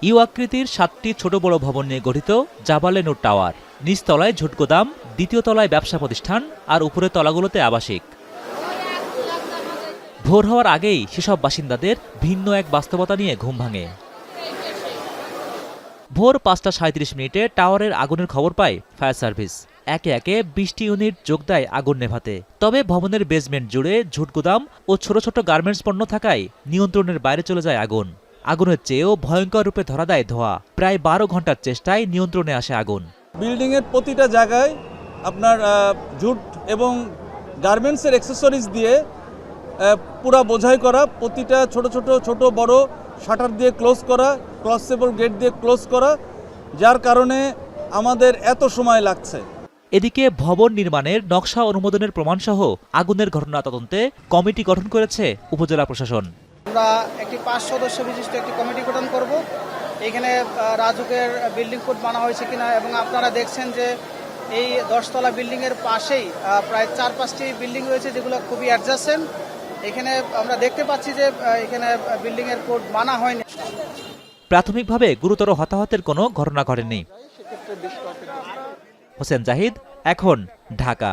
You আকৃতির 7টি ছোট বড় ভবন নিয়ে গঠিত জাবালে নূর টাওয়ার। নিচতলায় ঝুটগোদাম, দ্বিতীয় তলায় ব্যবসা প্রতিষ্ঠান আর উপরের তলাগুলোতে আবাসিক। ভোর হওয়ার আগেই সেসব বাসিন্দাদের ভিন্ন এক বাস্তবতা নিয়ে ঘুম ভাঙে। ভোর 5:37 টাওয়ারের আগুনের খবর পায় ফায়ার সার্ভিস। একে একে 20টি ইউনিট যোগ দেয় আগুন নেভাতে। তবে ভবনের বেসমেন্ট জুড়ে ঝুটগুদাম ও ছোট ছোট গার্মেন্টস পণ্য থাকায় নিয়ন্ত্রণের বাইরে চলে যায় আগুন। আগুনের চেয়েও ভয়ঙ্কর রূপে ধরা দেয় ধোঁয়া। প্রায় 12 ঘন্টার চেষ্টায় নিয়ন্ত্রণে আসে আগুন। বিল্ডিংয়ের প্রতিটা জায়গায় আপনার জুট এবং গার্মেন্টসের অ্যাক্সেসরিজ দিয়ে পুরা বোঝাই করা, প্রতিটা ছোট বড় শাটার দিয়ে ক্লোজ করা, ক্লসেবল গেট দিয়ে ক্লোজ করা, যার কারণে আমাদের এত সময় লাগছে। এদিকে ভবন নির্মাণের নকশা অনুমোদনের প্রমাণসহ আগুনের ঘটনা তদন্তে কমিটি গঠন করেছে উপজেলা প্রশাসন। আমরা একটি 5 সদস্য বিশিষ্ট একটি কমিটি গঠন করব। এখানে রাজুকের বিল্ডিং কোড মানা হয়েছে কিনা, এবং আপনারা দেখছেন যে এই 10তলা বিল্ডিংয়ের পাশেই প্রায় 4-5টি বিল্ডিং রয়েছে যেগুলো খুবই অ্যাডজাসেন্ট। এখানে আমরা দেখতে পাচ্ছি যে এখানে বিল্ডিংয়ের কোড মানা হয়নি। প্রাথমিকভাবে গুরুতর হতাহতের কোনো ঘটনা ঘটেনি। হোসেন জাহিদ, এখন, ঢাকা।